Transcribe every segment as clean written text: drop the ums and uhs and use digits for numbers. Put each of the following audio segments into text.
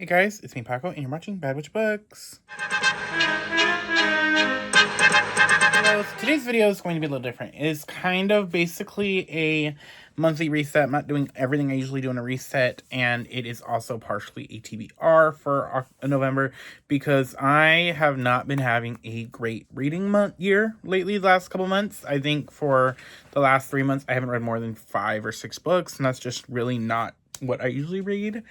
Hey guys, it's me Paco, and you're watching Bad Witch Books. So today's video is going to be a little different. It's kind of basically a monthly reset. I'm not doing everything I usually do in a reset, and it is also partially a TBR for November because I have not been having a great reading year lately. The last couple months, I think for the last 3 months, I haven't read more than 5 or 6 books, and that's just really not what I usually read.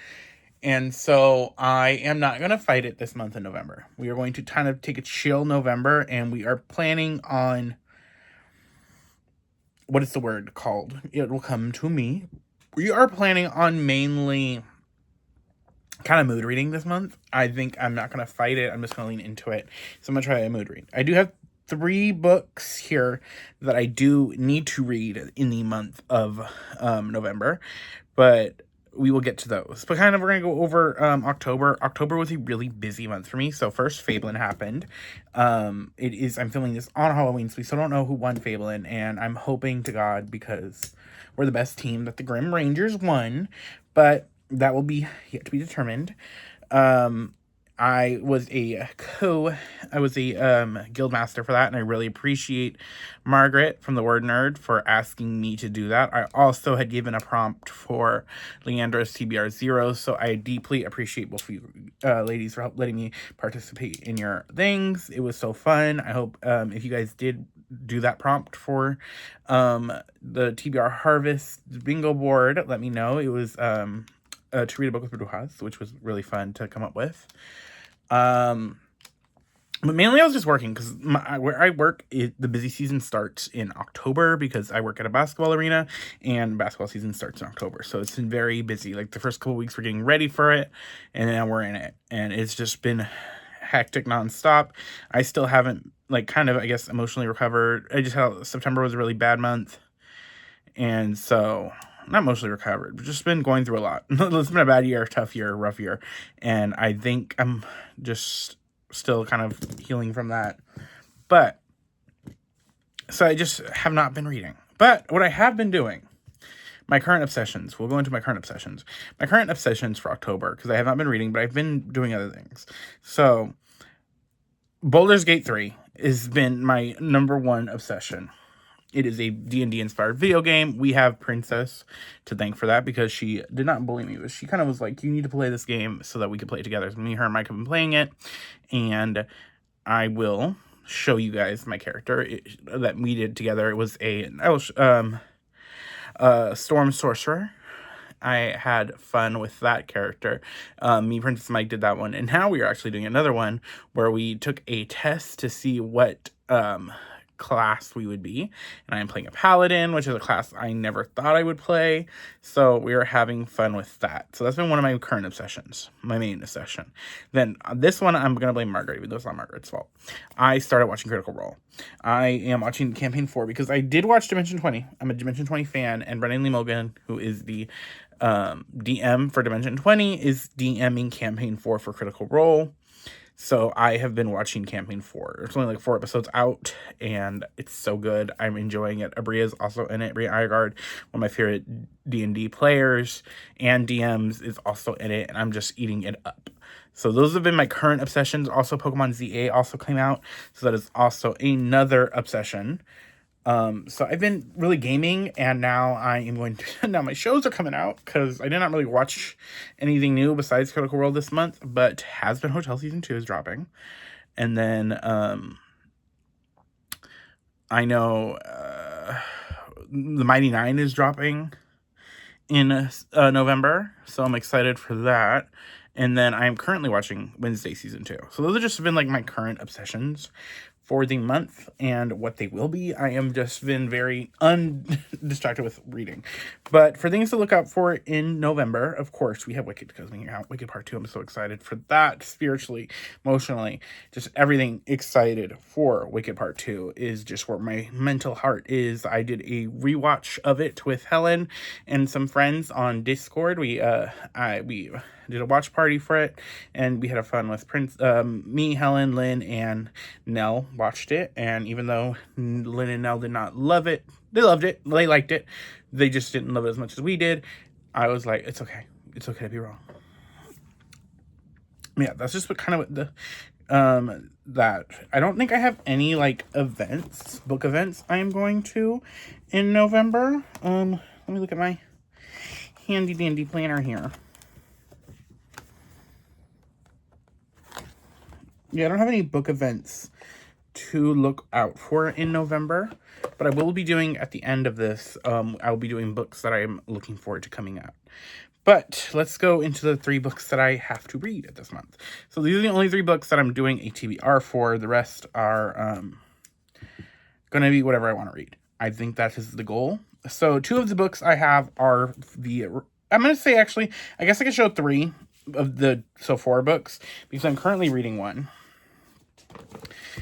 And so I am not going to fight it this month in November. We are going to kind of take a chill November, and we are planning on, what is the word called? It will come to me. We are planning on mainly kind of mood reading this month. I think I'm not going to fight it. I'm just going to lean into it. So I'm going to try a mood read. I do have 3 books here that I do need to read in the month of November, but we will get to those. But kind of, we're going to go over October. October was a really busy month for me. So first, Fabelin happened. I'm filming this on Halloween, so we still don't know who won Fabelin. And I'm hoping to God, because we're the best team, that the Grim Rangers won. But that will be yet to be determined. I was a guild master for that, and I really appreciate Margaret from the Word Nerd for asking me to do that. I also had given a prompt for Leandra's TBR 0, so I deeply appreciate both of you ladies for letting me participate in your things. It was so fun. I hope if you guys did do that prompt for the TBR Harvest bingo board, let me know. It was to read a book with Brujas, which was really fun to come up with. But mainly I was just working because where I work, the busy season starts in October because I work at a basketball arena, and basketball season starts in October. So it's been very busy. Like the first couple weeks we're getting ready for it, and now we're in it. And it's just been hectic nonstop. I still haven't, kind of, I guess, emotionally recovered. September was a really bad month. And so, not mostly recovered, but just been going through a lot. It's been a bad year, tough year, rough year. And I think I'm just still kind of healing from that. But, so I just have not been reading. But what I have been doing, my current obsessions. We'll go into my current obsessions. My current obsessions for October, because I have not been reading, but I've been doing other things. So, Baldur's Gate 3 has been my number one obsession. It is a D&D inspired video game. We have Princess to thank for that because she did not bully me. She kind of was like, you need to play this game so that we can play it together. So me, her, and Mike have been playing it. And I will show you guys my character that we did together. It was a Storm Sorcerer. I had fun with that character. Me, Princess Mike did that one. And now we are actually doing another one where we took a test to see what class we would be, and I am playing a paladin, which is a class I never thought I would play, so we are having fun with that. So that's been one of my current obsessions, my main obsession. Then this one I'm gonna blame Margaret, even though it's not Margaret's fault. I started watching Critical Role. I am watching Campaign 4 because I did watch Dimension 20. I'm a Dimension 20 fan, and Brennan Lee Mogan, who is the DM for Dimension 20, is DMing Campaign 4 for Critical Role. So I have been watching Campaign 4. There's only 4 episodes out, and it's so good. I'm enjoying it. Abria's also in it. Abria Iregard, one of my favorite D&D players and DMs, is also in it, and I'm just eating it up. So those have been my current obsessions. Also, Pokemon ZA also came out, so that is also another obsession. So I've been really gaming, and now I am going to, now my shows are coming out, because I did not really watch anything new besides Critical Role this month, but Has Been Hotel Season 2 is dropping, and then, I know, The Mighty Nine is dropping in, November, so I'm excited for that, and then I'm currently watching Wednesday Season 2, so those have just been, my current obsessions for the month, and what they will be. I am just been very undistracted with reading. But for things to look out for in November, of course, we have Wicked coming out. Wicked Part 2, I'm so excited for that, spiritually, emotionally, just everything excited for Wicked Part 2 is just where my mental heart is. I did a rewatch of it with Helen and some friends on Discord. We did a watch party for it, and we had a fun with me, Helen, Lynn, and Nell watched it, and even though Lynn and Nell did not love it, they loved it, they liked it, they just didn't love it as much as we did. I was like, it's okay to be wrong. Yeah, that's just what kind of the that I don't think I have any like book events I am going to in November. Let me look at my handy dandy planner here. Yeah, I don't have any book events to look out for in November, but I will be doing at the end of this, I'll be doing books that I'm looking forward to coming out. But let's go into the 3 books that I have to read this month. So these are the only 3 books that I'm doing a TBR for. The rest are going to be whatever I want to read. I think that is the goal. So 2 of the books I have are I'm going to say actually, I guess I could show 3 of the, 4 books, because I'm currently reading one.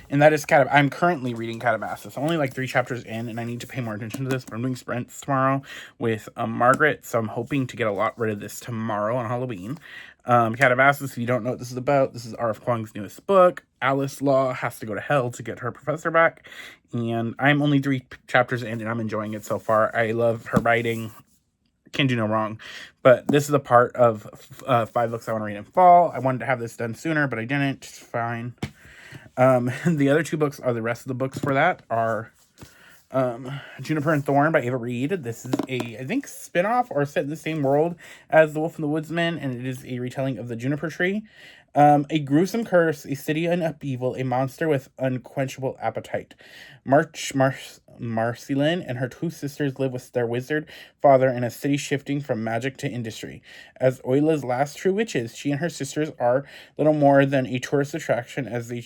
And that is I'm currently reading Calabasas. I'm only like 3 chapters in, and I need to pay more attention to this. But I'm doing sprints tomorrow with Margaret, so I'm hoping to get a lot rid of this tomorrow on Halloween. Calabasas, if you don't know what this is about, this is R.F. Kuang's newest book. Alice Law has to go to hell to get her professor back. And I'm only 3 chapters in, and I'm enjoying it so far. I love her writing. Can do no wrong. But this is a part of 5 books I want to read in fall. I wanted to have this done sooner, but I didn't. It's fine. The other 2 books are the rest of the books for that are Juniper and Thorn by Ava Reed. This is I think, spin-off or set in the same world as The Wolf and the Woodsman, and it is a retelling of the Juniper Tree. A gruesome curse, a city in upheaval, a monster with unquenchable appetite. Marcelin and her 2 sisters live with their wizard father in a city shifting from magic to industry. As Oila's last true witches, she and her sisters are little more than a tourist attraction as they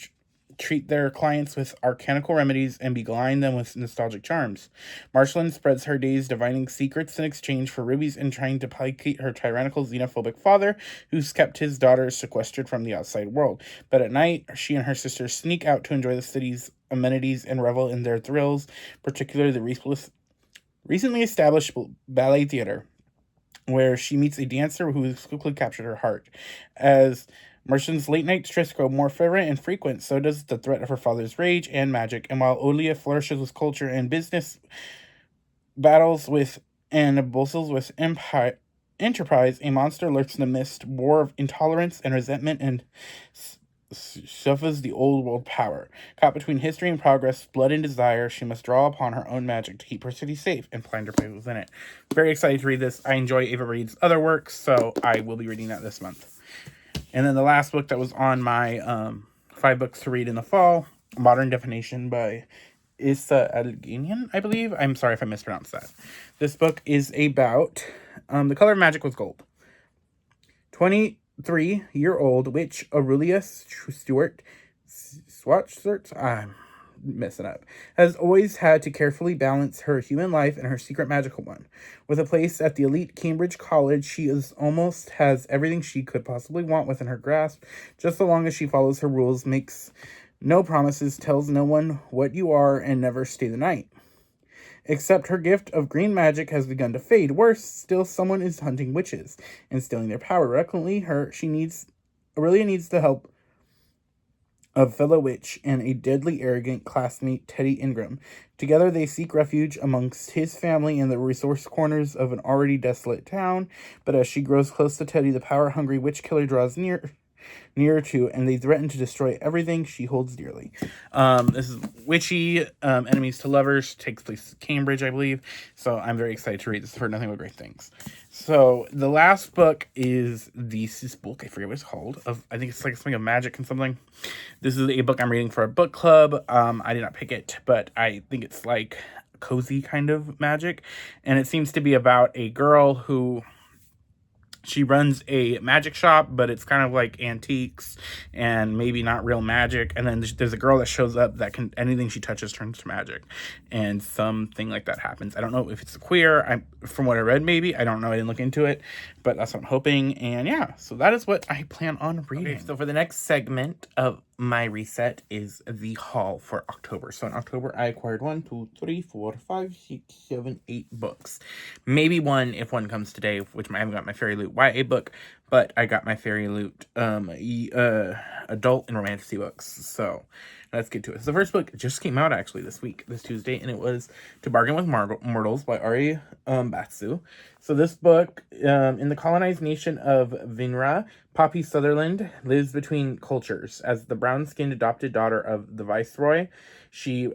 treat their clients with arcanical remedies and beguile them with nostalgic charms. Marcelin spreads her days divining secrets in exchange for rubies and trying to placate her tyrannical xenophobic father, who's kept his daughters sequestered from the outside world. But at night, she and her sisters sneak out to enjoy the city's amenities and revel in their thrills, particularly the recently established ballet theater, where she meets a dancer who has quickly captured her heart. As Merchant's late-night trysts grow more frequent and frequent, so does the threat of her father's rage and magic. And while Olia flourishes with culture and business, battles with and bustles with enterprise, a monster lurks in the mist, war of intolerance and resentment, and suffers the old world power. Caught between history and progress, blood and desire, she must draw upon her own magic to keep her city safe and find her place within it. Very excited to read this. I enjoy Ava Reed's other works, so I will be reading that this month. And then the last book that was on my 5 books to read in the fall, Modern Definition by Issa Alganian, I believe. I'm sorry if I mispronounced that. This book is about the color of magic was gold. 23-year-old witch Aurelia Stewart Swatchert, I'm messing up, has always had to carefully balance her human life and her secret magical one. With a place at the elite Cambridge College, she almost has everything she could possibly want within her grasp, just so long as she follows her rules, makes no promises, tells no one what you are, and never stay the night. Except her gift of green magic has begun to fade. Worse still, someone is hunting witches and stealing their power. Reluctantly, Aurelia needs the help of fellow witch and a deadly arrogant classmate, Teddy Ingram. Together they seek refuge amongst his family in the resource corners of an already desolate town, but as she grows close to Teddy, the power-hungry witch killer draws nearer to, and they threaten to destroy everything she holds dearly. This is witchy, enemies to lovers, takes place in Cambridge, I believe, so I'm very excited to read this. I've heard nothing but great things. So the last book is this book, I forget what it's called, I think it's like something of magic and something. This is a book I'm reading for a book club. I did not pick it, but I think it's like cozy kind of magic, and it seems to be about a girl who she runs a magic shop, but it's kind of like antiques and maybe not real magic. And then there's a girl that shows up that anything she touches turns to magic, and something like that happens. I don't know if it's queer. From what I read, maybe. I don't know. I didn't look into it, but that's what I'm hoping. And yeah, so that is what I plan on reading. Okay, so for the next segment of my reset is the haul for October. So in October, I acquired 1, 2, 3, 4, 5, 6, 7, 8 books. Maybe one if one comes today, which I haven't got my Fairy Loot YA book. but I got my Fairy Loot adult and romantasy books. So let's get to it. So the first book just came out actually this Tuesday, and it was To Bargain with Mortals by Ari Batsu. So this book, in the colonized nation of Vinra, Poppy Sutherland lives between cultures. As the brown-skinned adopted daughter of the viceroy, she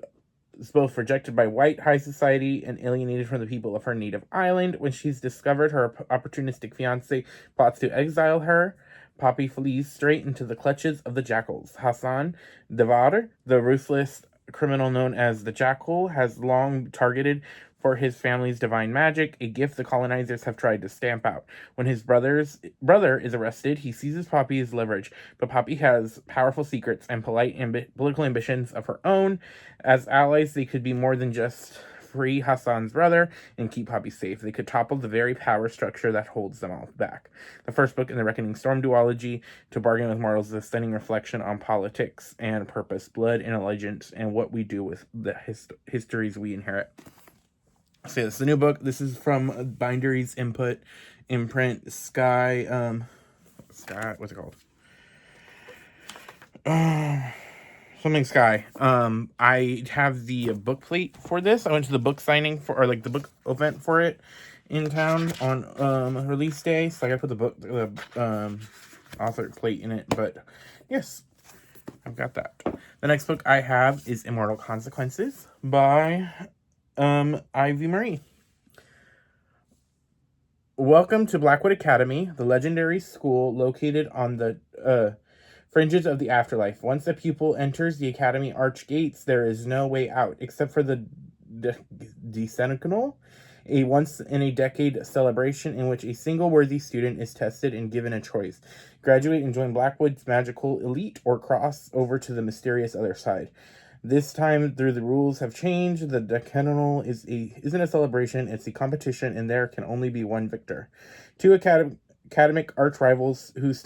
is both rejected by white high society and alienated from the people of her native island. When she's discovered, her opportunistic fiance plots to exile her. Poppy flees straight into the clutches of the jackals. Hassan Devar, the ruthless criminal known as the Jackal, has long targeted for his family's divine magic, a gift the colonizers have tried to stamp out. When his brother is arrested, he seizes Poppy as leverage, but Poppy has powerful secrets and political ambitions of her own. As allies, they could be more than just free Hassan's brother and keep Poppy safe. They could topple the very power structure that holds them all back. The first book in the Reckoning Storm duology, To Bargain with Mortals, is a stunning reflection on politics and purpose, blood and allegiance, and what we do with the histories we inherit. So this is the new book. This is from Bindery's imprint, Sky, what's it called? Something Sky. I have the book plate for this. I went to the book signing the book event for it in town on release day. So I gotta put the author plate in it. But yes, I've got that. The next book I have is Immortal Consequences by Ivy Marie. Welcome to Blackwood Academy, the legendary school located on the fringes of the afterlife. Once a pupil enters the academy arch gates, there is no way out, except for the decennial, a once-in-a-decade celebration in which a single worthy student is tested and given a choice. Graduate and join Blackwood's magical elite, or cross over to the mysterious other side. This time, the rules have changed. The decennial isn't a celebration, it's a competition, and there can only be one victor. Two academic arch rivals whose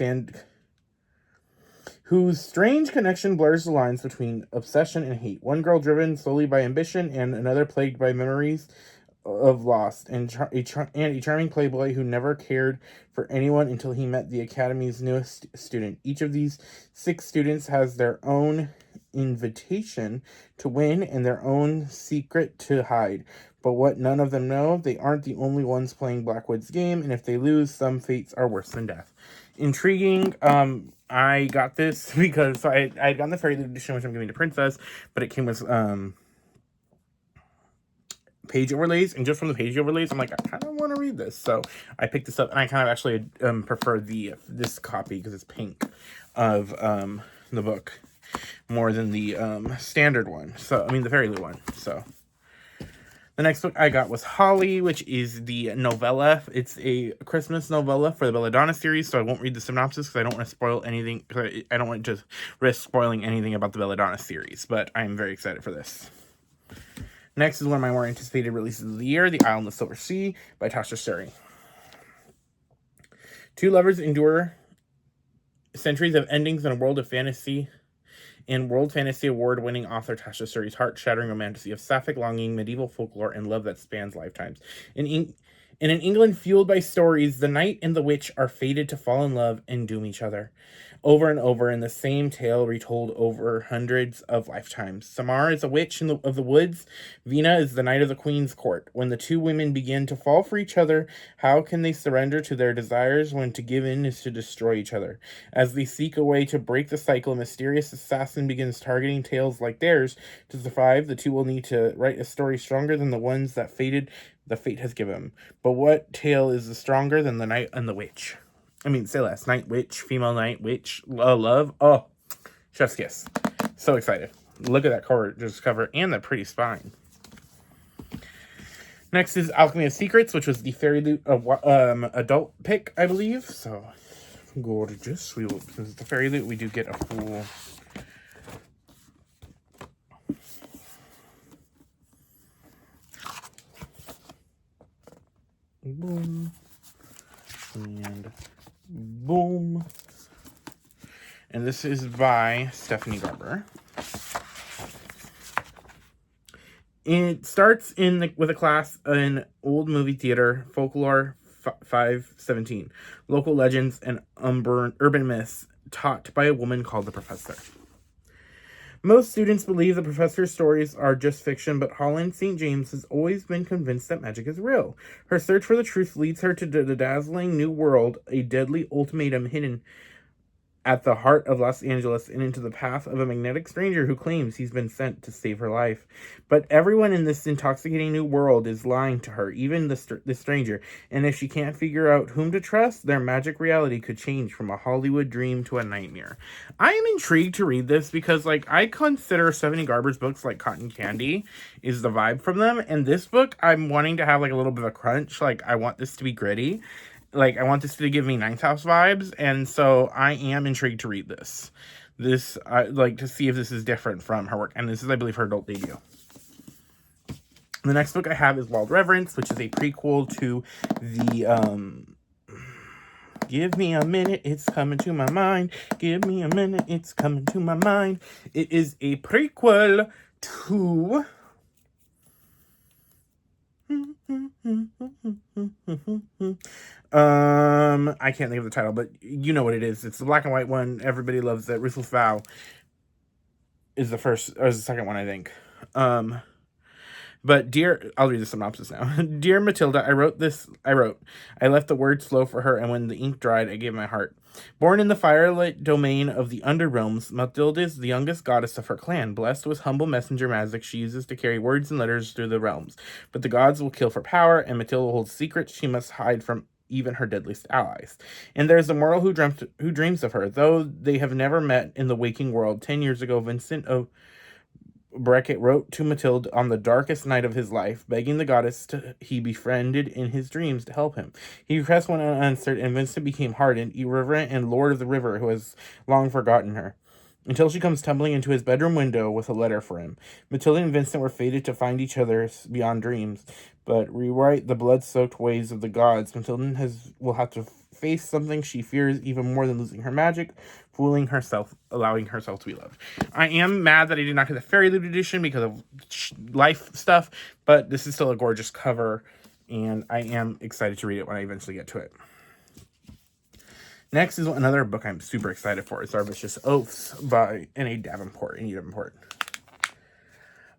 strange connection blurs the lines between obsession and hate. One girl driven solely by ambition, and another plagued by memories of lost, and a charming playboy who never cared for anyone until he met the academy's newest student. Each of these 6 students has their own invitation to win and their own secret to hide. But what none of them know, they aren't the only ones playing Blackwood's game, and if they lose, some fates are worse than death. Intriguing. I got this because I had gotten the Fairy Loot edition, which I'm giving to Princess, but it came with page overlays, and just from the page overlays, I'm like, I kind of want to read this, so I picked this up, and I kind of actually prefer this copy because it's pink of the book more than the standard one. So I mean the Fairy Loot one. So the next book I got was Holly, which is the novella. It's a Christmas novella for the Belladonna series, so I won't read the synopsis because I don't want to spoil anything. I don't want to risk spoiling anything about the Belladonna series, but I'm very excited for this. Next is one of my more anticipated releases of the year, The Isle in the Silver Sea by Tasha Suri. Two lovers endure centuries of endings in a world of fantasy, and World Fantasy Award-winning author Tasha Suri's heart-shattering romantasy of sapphic longing, medieval folklore, and love that spans lifetimes. In an England fueled by stories, the knight and the witch are fated to fall in love and doom each other. Over and over in the same tale retold over hundreds of lifetimes. Samar is a witch of the woods. Vina is the knight of the queen's court. When the two women begin to fall for each other, how can they surrender to their desires when to give in is to destroy each other? As they seek a way to break the cycle, a mysterious assassin begins targeting tales like theirs. To survive, the two will need to write a story stronger than the ones that fate has given them. But what tale is stronger than the knight and the witch? I mean, say less. Knight, witch, female knight, witch, love. Oh, chef's kiss. So excited. Look at that cover and that pretty spine. Next is Alchemy of Secrets, which was the Fairy Loot adult pick, I believe. So, gorgeous. Since it's the Fairy Loot, we do get a full... boom. And... boom. And this is by Stephanie Garber. It starts with a class in old movie theater, folklore, 517. Local legends and urban myths taught by a woman called the Professor. Most students believe the professor's stories are just fiction, but Holland St. James has always been convinced that magic is real. Her search for the truth leads her to the dazzling new world, a deadly ultimatum hidden at the heart of Los Angeles, and into the path of a magnetic stranger who claims he's been sent to save her life. But everyone in this intoxicating new world is lying to her, even the stranger, and if she can't figure out whom to trust, their magic reality could change from a Hollywood dream to a nightmare. I am intrigued to read this because, like, I consider Stephanie Garber's books like Cotton Candy is the vibe from them, and this book, I'm wanting to have, like, a little bit of a crunch. Like, I want this to be gritty. Like, I want this to give me Ninth House vibes, and so I am intrigued to read this. I like to see if this is different from her work, and this is, I believe, her adult debut. The next book I have is Wild Reverence, which is a prequel to the, Give me a minute, it's coming to my mind. Give me a minute, it's coming to my mind. It is a prequel to... I can't think of the title, but you know what it is. It's the black and white one. Everybody loves it. Ruthless Vow is the first, or is the second one, I think. But I'll read the synopsis now. Dear Matilda, I left the words flow for her, and when the ink dried, I gave my heart. Born in the firelit domain of the underrealms, Matilda is the youngest goddess of her clan. Blessed with humble messenger magic, she uses to carry words and letters through the realms. But the gods will kill for power, and Matilda holds secrets she must hide from even her deadliest allies. And there's a mortal who dreams of her, though they have never met in the waking world. 10 years ago, Vincent of Beckett wrote to Matilda on the darkest night of his life, begging the goddess he befriended in his dreams to help him. He request went unanswered, and Vincent became hardened, irreverent, and lord of the river who has long forgotten her. Until she comes tumbling into his bedroom window with a letter for him. Matilda and Vincent were fated to find each other beyond dreams, but rewrite the blood-soaked ways of the gods. Matilda will have to face something she fears even more than losing her magic, fooling herself, allowing herself to be loved. I am mad that I did not get the Fairy Loot edition because of life stuff, but this is still a gorgeous cover, and I am excited to read it when I eventually get to it. Next is another book I'm super excited for. It's Our Vicious Oaths by N.A. Davenport.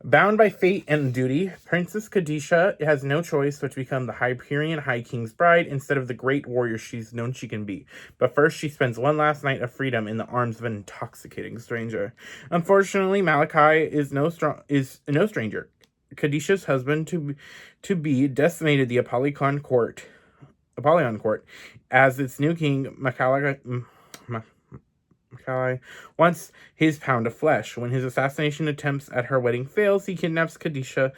Bound by fate and duty, Princess Kadisha has no choice but to become the Hyperion High King's bride instead of the great warrior she's known she can be. But first, she spends one last night of freedom in the arms of an intoxicating stranger. Unfortunately, Malachi is no stranger. Kadisha's husband to be decimated the Apollyon court as its new king, Malachi wants his pound of flesh. When his assassination attempts at her wedding fails, he kidnaps Kadisha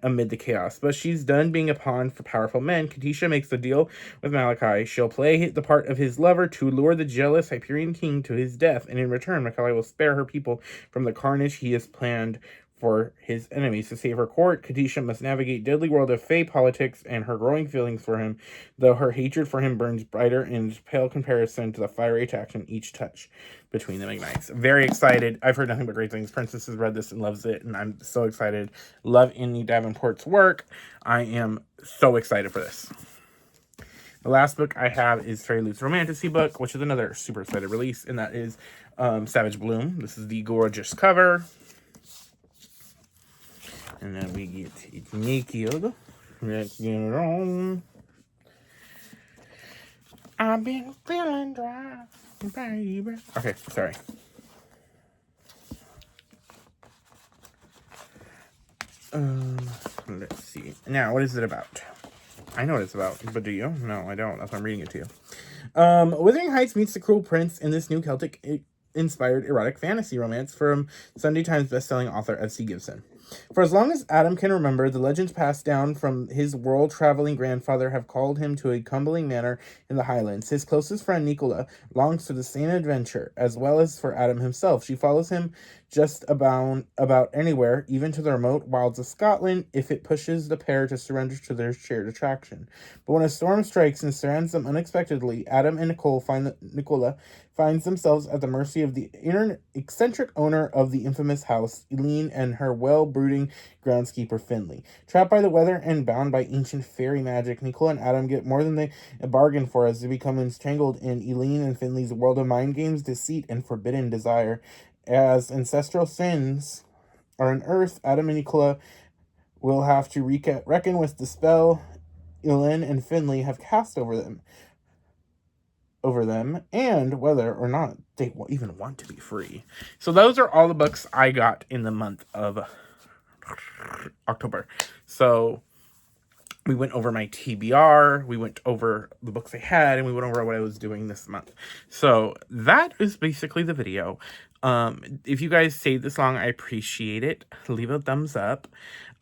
amid the chaos. But she's done being a pawn for powerful men. Kadisha makes a deal with Malachi. She'll play the part of his lover to lure the jealous Hyperion king to his death, and in return, Malachi will spare her people from the carnage he has planned for his enemies. To save her court, Kadisha must navigate deadly world of fey politics and her growing feelings for him, though her hatred for him burns brighter in pale comparison to the fiery attraction each touch between them ignites. Very excited. I've heard nothing but great things. Princess has read this and loves it, and I'm so excited. Love N.E. Davenport's work. I am so excited for this. The last book I have is Fairy Loot's Romantasy book, which is another super excited release, and that is Savage Bloom. This is the gorgeous cover. And then we get it naked. Let's get it on. I've been feeling dry, baby. Okay, sorry. Let's see. Now, what is it about? I know what it's about, but do you? No, I don't. That's why I'm reading it to you. Wuthering Heights meets the Cruel Prince in this new Celtic-inspired erotic fantasy romance from Sunday Times bestselling author F.C. Gibson. For as long as Adam can remember, the legends passed down from his world-traveling grandfather have called him to a Cumberland manor in the Highlands. His closest friend, Nicola, longs for the same adventure, as well as for Adam himself. She follows him just about anywhere, even to the remote wilds of Scotland, if it pushes the pair to surrender to their shared attraction. But when a storm strikes and surrounds them unexpectedly, Adam and Nicola find finds themselves at the mercy of the eccentric owner of the infamous house, Eileen, and her well-brooding groundskeeper, Finley. Trapped by the weather and bound by ancient fairy magic, Nicole and Adam get more than they bargained for as they become entangled in Eileen and Finley's world of mind games, deceit, and forbidden desire. As ancestral sins are unearthed, Adam and Nicola will have to reckon with the spell Eileen and Finley have cast over them, and whether or not they will even want to be free. So those are all the books I got in the month of October. So we went over my TBR, we went over the books I had, and we went over what I was doing this month. So that is basically the video. If you guys stayed this long, I appreciate it. Leave a thumbs up.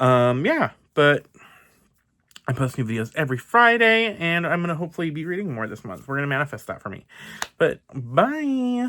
Yeah, but I post new videos every Friday, and I'm going to hopefully be reading more this month. We're going to manifest that for me. But bye!